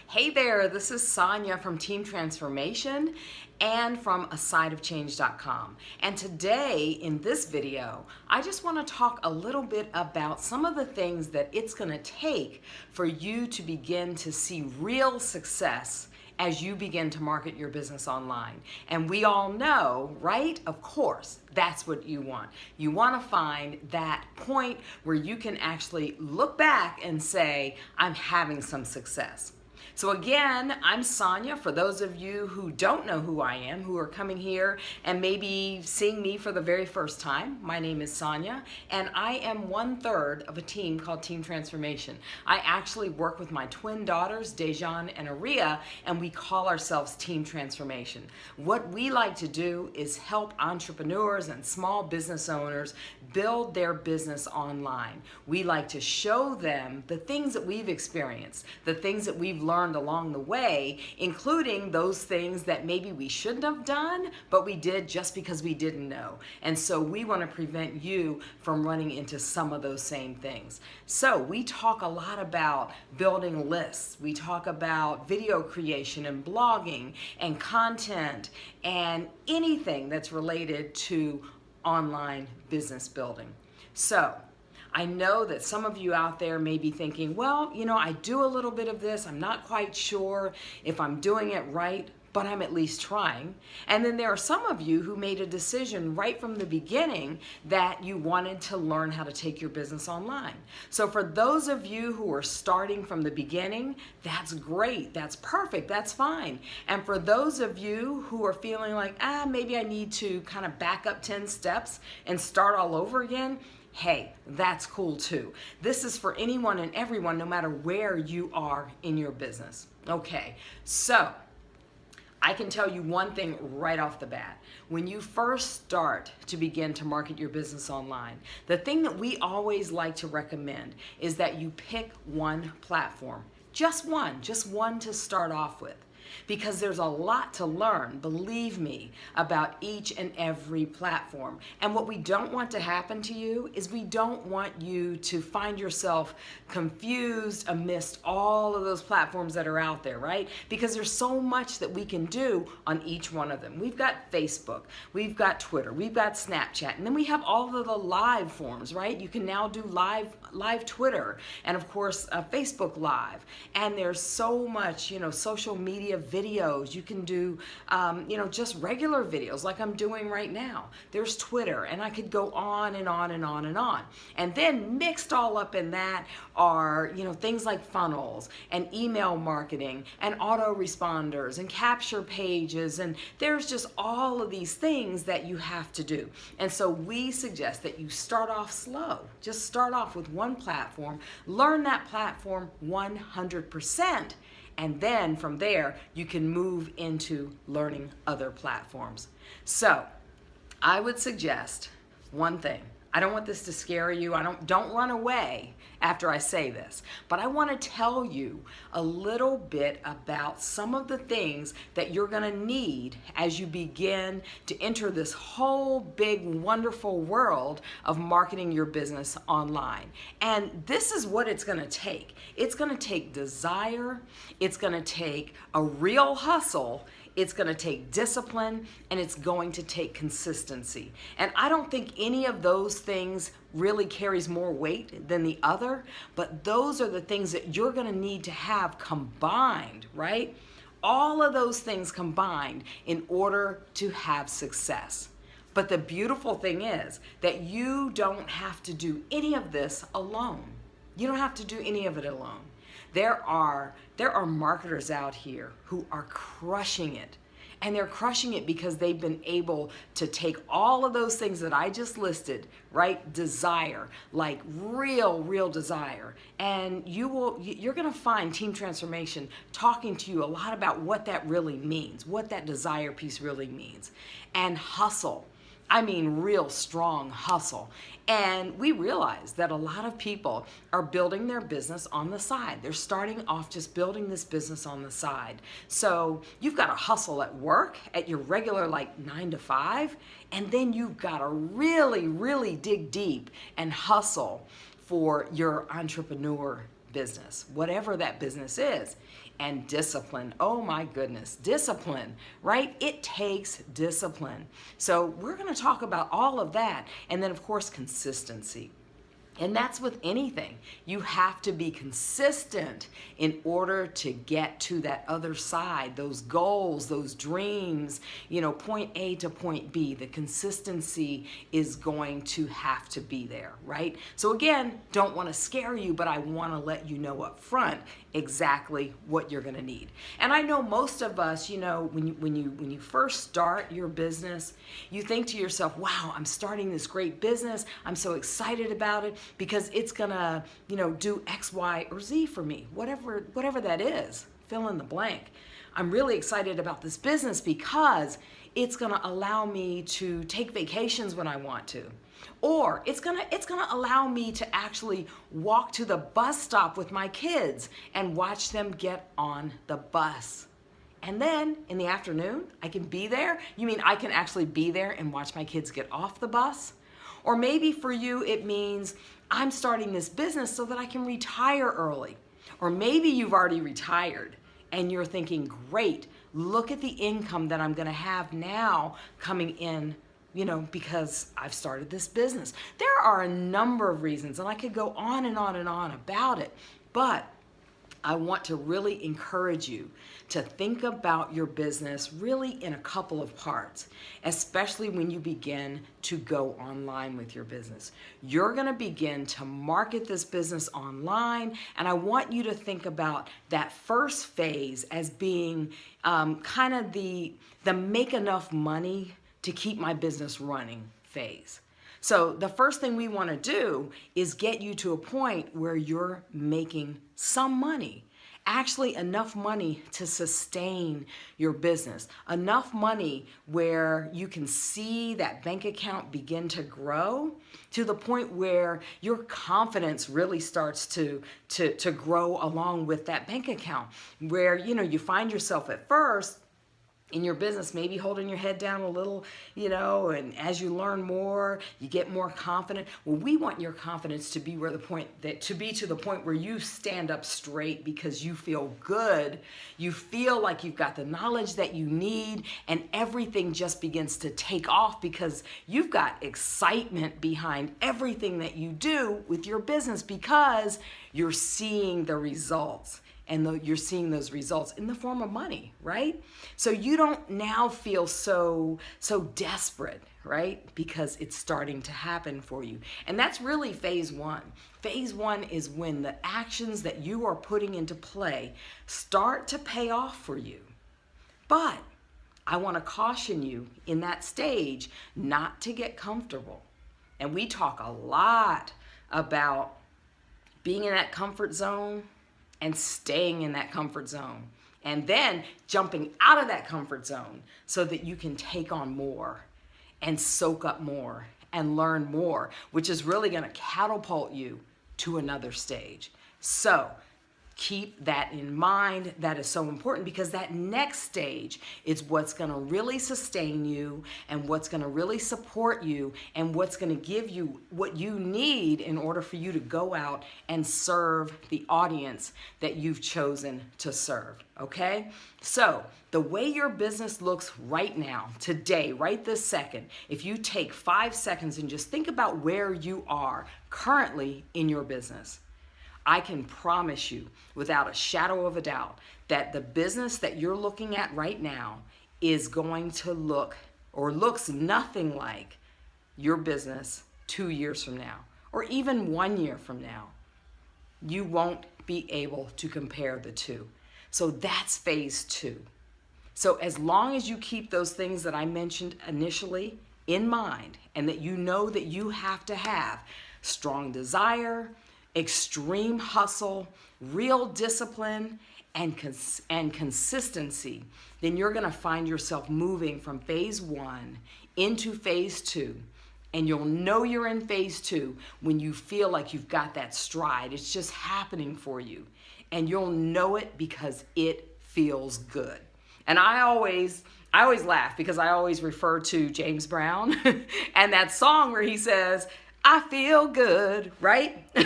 Hey there, this is Sonia from Team Transformation and from asideofchange.com. And today in this video, I just want to talk a little bit about some of the things that it's going to take for you to begin to see real success as you begin to market your business online. And we all know, right? Of course, that's what you want. You want to find that point where you can actually look back and say, I'm having some success. So again, I'm Sonia. For those of you who don't know who I am, who are coming here and maybe seeing me for the very first time, my name is Sonia, and I am 1/3 of a team called Team Transformation. I actually work with my twin daughters, Dejan and Aria, and we call ourselves Team Transformation. What we like to do is help entrepreneurs and small business owners build their business online. We like to show them the things that we've experienced, the things that we've learned along the way, including those things that maybe we shouldn't have done, but we did just because we didn't know. And so we want to prevent you from running into some of those same things. So we talk a lot about building lists. We talk about video creation and blogging and content and anything that's related to online business building. So I know that some of you out there may be thinking, well, I do a little bit of this. I'm not quite sure if I'm doing it right, but I'm at least trying. And then there are some of you who made a decision right from the beginning that you wanted to learn how to take your business online. So for those of you who are starting from the beginning, that's great, that's perfect, that's fine. And for those of you who are feeling like, maybe I need to kind of back up 10 steps and start all over again, hey, that's cool too. This is for anyone and everyone, no matter where you are in your business. Okay, so I can tell you one thing right off the bat. When you first start to begin to market your business online, the thing that we always like to recommend is that you pick one platform. Just one to start off with. Because there's a lot to learn, believe me, about each and every platform. And what we don't want to happen to you is we don't want you to find yourself confused amidst all of those platforms that are out there, right? Because there's so much that we can do on each one of them. We've got Facebook, we've got Twitter, we've got Snapchat, and then we have all of the live forms, right? You can now do live Twitter, and of course Facebook Live. And there's so much, social media videos. You can do, just regular videos like I'm doing right now. There's Twitter, and I could go on and on and on and on. And then mixed all up in that are, things like funnels and email marketing and autoresponders and capture pages. And there's just all of these things that you have to do. And so we suggest that you start off slow. Just start off with one platform, learn that platform 100%. And then from there, you can move into learning other platforms. So I would suggest one thing. I don't want this to scare you. Don't run away after I say this, but I want to tell you a little bit about some of the things that you're going to need as you begin to enter this whole big, wonderful world of marketing your business online. And this is what it's going to take. It's going to take desire. It's going to take a real hustle. It's going to take discipline, and it's going to take consistency. And I don't think any of those things really carries more weight than the other, but those are the things that you're going to need to have combined, right? All of those things combined in order to have success. But the beautiful thing is that you don't have to do any of this alone. You don't have to do any of it alone. There are marketers out here who are crushing it. And they're crushing it because they've been able to take all of those things that I just listed, right? Desire, like real desire. And you're going to find Team Transformation talking to you a lot about what that really means, what that desire piece really means. And hustle. I mean, real strong hustle. And we realize that a lot of people are building their business on the side. They're starting off just building this business on the side. So you've got to hustle at work, at your regular 9 to 5, and then you've got to really dig deep and hustle for your entrepreneur business, whatever that business is. and discipline. Oh my goodness, discipline, right? It takes discipline. So we're going to talk about all of that. And then, of course, consistency. And that's with anything. You have to be consistent in order to get to that other side, those goals, those dreams, point A to point B. The consistency is going to have to be there, right? So again, don't want to scare you, but I want to let you know up front exactly what you're going to need. And I know most of us, when you first start your business, you think to yourself, wow, I'm starting this great business. I'm so excited about it because it's going to, do X, Y, or Z for me, whatever that is, fill in the blank. I'm really excited about this business because it's going to allow me to take vacations when I want to. Or it's gonna allow me to actually walk to the bus stop with my kids and watch them get on the bus. And then in the afternoon, I can be there. You mean I can actually be there and watch my kids get off the bus? Or maybe for you, it means I'm starting this business so that I can retire early. Or maybe you've already retired and you're thinking, great, look at the income that I'm gonna have now coming in, because I've started this business. There are a number of reasons, and I could go on and on and on about it, but I want to really encourage you to think about your business really in a couple of parts, especially when you begin to go online with your business. You're going to begin to market this business online, and I want you to think about that first phase as being kind of the make enough money to keep my business running phase. So the first thing we want to do is get you to a point where you're making some money, actually enough money to sustain your business, enough money where you can see that bank account begin to grow to the point where your confidence really starts to grow along with that bank account, where you find yourself at first in your business, maybe holding your head down a little, and as you learn more, you get more confident. Well, we want your confidence to be to the point where you stand up straight because you feel good. You feel like you've got the knowledge that you need, and everything just begins to take off because you've got excitement behind everything that you do with your business because you're seeing the results. And you're seeing those results in the form of money, right? So you don't now feel so desperate, right? Because it's starting to happen for you. And that's really phase one. Phase one is when the actions that you are putting into play start to pay off for you. But I want to caution you in that stage not to get comfortable. And we talk a lot about being in that comfort zone and staying in that comfort zone, and then jumping out of that comfort zone so that you can take on more and soak up more and learn more, which is really going to catapult you to another stage. So keep that in mind. That is so important because that next stage is what's going to really sustain you and what's going to really support you and what's going to give you what you need in order for you to go out and serve the audience that you've chosen to serve. Okay? So the way your business looks right now, today, right this second, if you take 5 seconds and just think about where you are currently in your business, I can promise you without a shadow of a doubt that the business that you're looking at right now is going to look or looks nothing like your business 2 years from now or even 1 year from now. You won't be able to compare the two. So that's phase two. So as long as you keep those things that I mentioned initially in mind and that you know that you have to have strong desire, extreme hustle, real discipline, and consistency, then you're going to find yourself moving from phase one into phase two. And you'll know you're in phase two when you feel like you've got that stride. It's just happening for you. And you'll know it because it feels good. And I always laugh because I always refer to James Brown and that song where he says, I feel good, right? And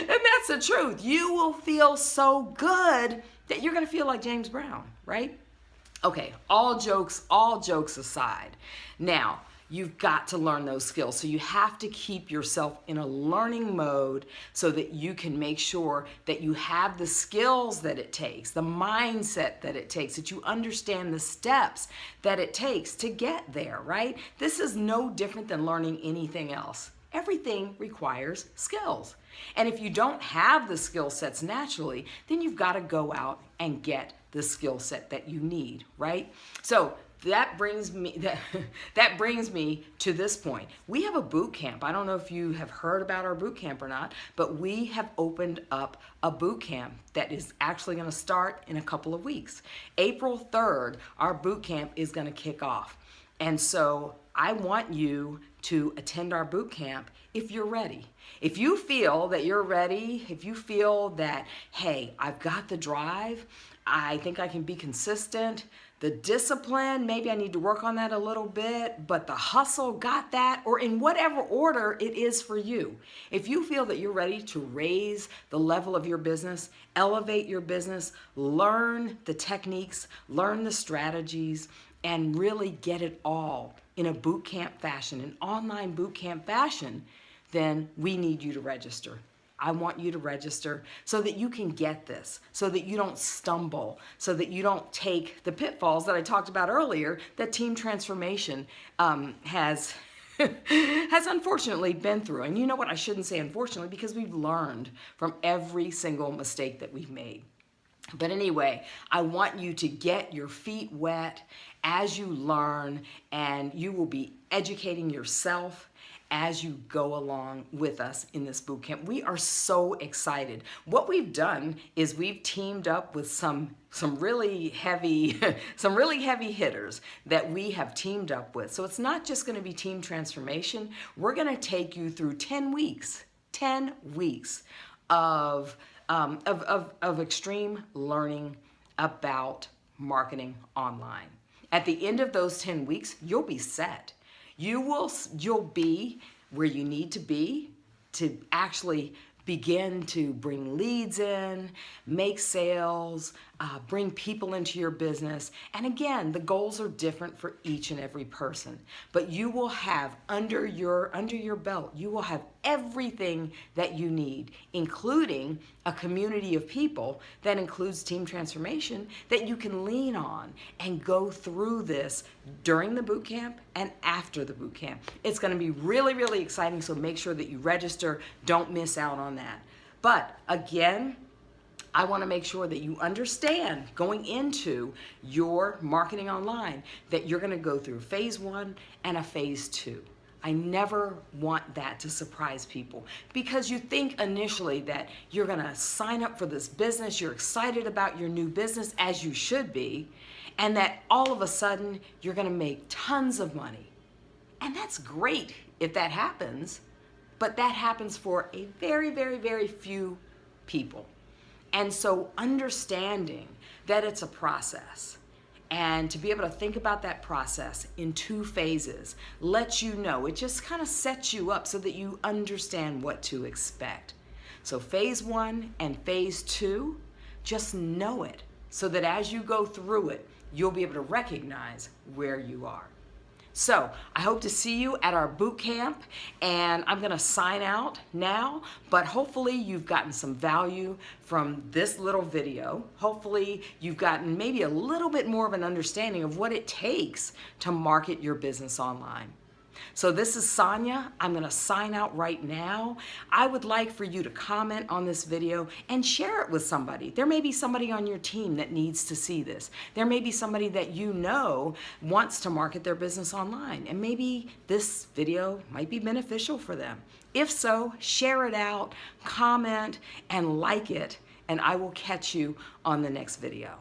that's the truth. You will feel so good that you're going to feel like James Brown, right? Okay, all jokes aside. Now, you've got to learn those skills. So you have to keep yourself in a learning mode so that you can make sure that you have the skills that it takes, the mindset that it takes, that you understand the steps that it takes to get there, right? This is no different than learning anything else. Everything requires skills. And if you don't have the skill sets naturally, then you've got to go out and get the skill set that you need, right? So that brings me to this point. We have a boot camp. I don't know if you have heard about our boot camp or not, but we have opened up a boot camp that is actually going to start in a couple of weeks. April 3rd, our boot camp is going to kick off. And so I want you to attend our boot camp if you're ready. If you feel that you're ready, if you feel that, hey, I've got the drive, I think I can be consistent, the discipline, maybe I need to work on that a little bit, but the hustle, got that, or in whatever order it is for you. If you feel that you're ready to raise the level of your business, elevate your business, learn the techniques, learn the strategies, and really get it all in a boot camp fashion, an online boot camp fashion, then we need you to register. I want you to register so that you can get this, so that you don't stumble, so that you don't take the pitfalls that I talked about earlier that team transformation has unfortunately been through. And you know what? I shouldn't say unfortunately, because we've learned from every single mistake that we've made. But anyway, I want you to get your feet wet as you learn, and you will be educating yourself as you go along with us in this boot camp. We are so excited. What we've done is we've teamed up with some really heavy hitters that we have teamed up with. So it's not just going to be team transformation. We're going to take you through 10 weeks of extreme learning about marketing online. At the end of those 10 weeks, you'll be set. You'll be where you need to be to actually begin to bring leads in, make sales, bring people into your business. And again, the goals are different for each and every person. But you will have under your belt, you will have everything that you need, including a community of people that includes team transformation that you can lean on and go through this during the boot camp and after the boot camp. It's going to be really, really exciting, so make sure that you register. Don't miss out on that. But again, I want to make sure that you understand going into your marketing online that you're going to go through phase 1 and a phase 2. I never want that to surprise people, because you think initially that you're going to sign up for this business, you're excited about your new business, as you should be, and that all of a sudden you're going to make tons of money. And that's great if that happens, but that happens for a very, very, very few people. And so understanding that it's a process, and to be able to think about that process in 2 phases lets you know, it just kind of sets you up so that you understand what to expect. So phase 1 and phase 2, just know it so that as you go through it, you'll be able to recognize where you are. So I hope to see you at our boot camp, and I'm going to sign out now, but hopefully you've gotten some value from this little video. Hopefully you've gotten maybe a little bit more of an understanding of what it takes to market your business online. So this is Sonia. I'm going to sign out right now. I would like for you to comment on this video and share it with somebody. There may be somebody on your team that needs to see this. There may be somebody that you know wants to market their business online, and maybe this video might be beneficial for them. If so, share it out, comment, and like it, and I will catch you on the next video.